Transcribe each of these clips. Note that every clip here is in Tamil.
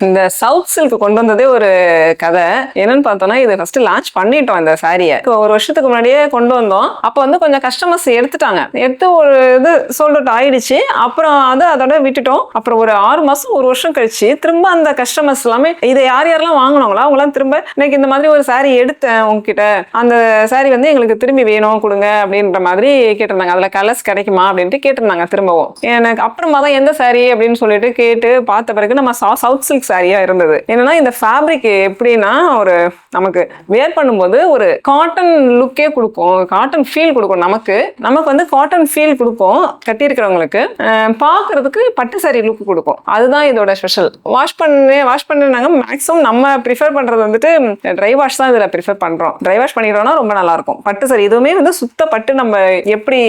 இந்த சவுத் சில்க் கொண்டு வந்ததே ஒரு கதை. என்னன்னு பார்த்தோம்னா, இது ஃபர்ஸ்ட் லான்ச் பண்ணிட்டோம் இந்த சாரியை. ஒரு வருஷத்துக்கு முன்னாடியே கொண்டு வந்தோம். அப்போ வந்து கொஞ்சம் கஸ்டமர்ஸ் எடுத்துட்டாங்க. எடுத்து ஒரு இது சோல்ட் அவுட் ஆயிடுச்சு. அப்புறம் அதோட விட்டுட்டோம். அப்புறம் ஒரு 6 மாசம் ஒரு வருஷம் கழிச்சு திரும்ப அந்த கஸ்டமர்ஸ் எல்லாமே இதை யாரெல்லாம் வாங்கினாங்களோ அவங்களாம் திரும்ப எனக்கு இந்த மாதிரி ஒரு சாரி எடுத்தேன் உங்ககிட்ட, அந்த சாரி வந்து எங்களுக்கு திரும்பி வேணும் கொடுங்க அப்படின்ற மாதிரி கேட்டிருந்தாங்க. அதுல கலர்ஸ் கிடைக்குமா அப்படின்ட்டு கேட்டிருந்தாங்க திரும்பவும். எனக்கு அப்புறமா தான் எந்த சாரி அப்படின்னு சொல்லிட்டு கேட்டு பார்த்த பிறகு நம்ம சவுத் சில்க் சாரியா இருந்தது. என்னன்னா இந்த ஃபேப்ரிக் எப்படின்னா ஒரு நமக்கு வேர் பண்ணும்போது ஒரு காட்டன் லுக்கே கொடுக்கும், காட்டன் ஃபீல் கொடுக்கும். நமக்கு வந்து காட்டன் ஃபீல் கொடுக்கும். கட்டி இருக்கிறவங்களுக்கு பார்க்கறதுக்கு பட்டு சாரி லுக் கொடுக்கும். அதுதான் இதோட ஸ்பெஷல். வாஷ் பண்ணாங்க. மேக்ஸிமம் நம்ம ப்ரிஃபர் பண்றது வந்துட்டு ட்ரை வாஷ் தான் இதுல ப்ரிஃபர் பண்றோம். ட்ரை வாஷ் பண்ணிட்டோம்னா ரொம்ப நல்லா இருக்கும். பட்டு சாரி இதுவுமே வந்து சுத்த பட்டு நம்ம எப்படி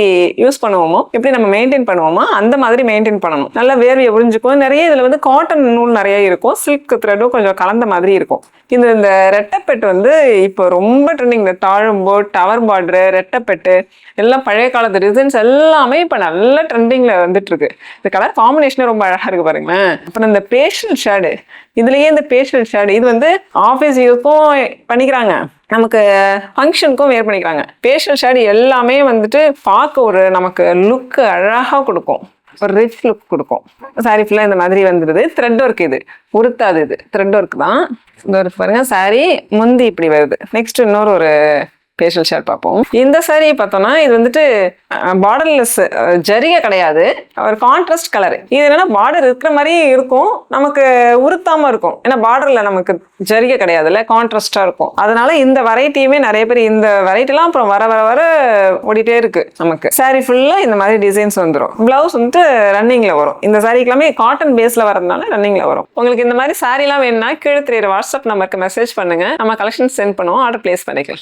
யூஸ் பண்ணுவோமோ, எப்படி நம்ம மெயின்டைன் பண்ணுவோமோ அந்த மாதிரி மெயின்டைன் பண்ணணும். நல்லா வேர்வையை உறிஞ்சுக்கும். நிறைய இதுல வந்து காட்டன் நூல் நிறைய இருக்கும், சில்க் த்ரெட்டும் கொஞ்சம் கலந்த மாதிரி இருக்கும். இந்த ரெட்டைப்பெட்டு வந்து இப்போ ரொம்ப ட்ரெண்டிங். இந்த தாழம்போ, டவர் பார்டரு, ரெட்டைப்பெட்டு எல்லாம் பழைய காலத்து டிசைன்ஸ் எல்லாமே இப்போ நல்ல ட்ரெண்டிங்ல வந்துட்டு இருக்கு. இந்த கலர் காம்பினேஷனே ரொம்ப அழகா இருக்கு பாருங்களேன். அப்புறம் இந்த பேஸ்டல் ஷேடு, இதுலயே இந்த பேஸ்டல் ஷேடு இது வந்து ஆஃபீஸ் யூஸ்க்கும் பண்ணிக்கிறாங்க, நமக்கு ஃபங்க்ஷனுக்கும் வேர் பண்ணிக்கிறாங்க. பேஸ்டல் ஷேடு எல்லாமே வந்துட்டு பார்க்க ஒரு நமக்கு லுக் அழகா கொடுக்கும், ஒரு ரிச் லுக் கொடுக்கும். சாரி ஃபுல்லா இந்த மாதிரி வந்துடுது. த்ரெட் ஒர்க், இது உருத்தாது, இது த்ரெட் ஒர்க் தான். இந்த பாருங்க சாரி முந்தி இப்படி வருது. நெக்ஸ்ட் இன்னொரு ஒரு பேஷல் ஷேட் பார்ப்போம். இந்த சாரி பார்த்தோம்னா இது வந்துட்டு பார்டர்லெஸ், ஜரிகை கிடையாது, ஒரு கான்ட்ராஸ்ட் கலர். இது என்னன்னா பார்டர் இருக்கிற மாதிரி இருக்கும், நமக்கு உருத்தாம இருக்கும். ஏன்னா பார்டர்ல நமக்கு ஜரிகை கிடையாதுல்ல, கான்ட்ராஸ்டா இருக்கும். அதனால இந்த வெரைட்டியுமே நிறைய பேர் இந்த வெரைட்டிலாம் அப்புறம் வர வர வர ஓடிட்டே இருக்கு. நமக்கு சாரி ஃபுல்லா இந்த மாதிரி டிசைன்ஸ் வந்துடும். பிளவுஸ் வந்துட்டு ரன்னிங்ல வரும். இந்த சாரிக்கு எல்லாமே காட்டன் பேஸ்ல வரதுனால ரன்னிங்ல வரும். உங்களுக்கு இந்த மாதிரி சாரி எல்லாம் வேணும்னா கீழே தெரியுற வாட்ஸ்அப் நம்பருக்கு மெசேஜ் பண்ணுங்க, நம்ம கலெக்ஷன் சென்ட் பண்ணுவோம், ஆர்டர் பிளேஸ் பண்ணிக்கலாம்.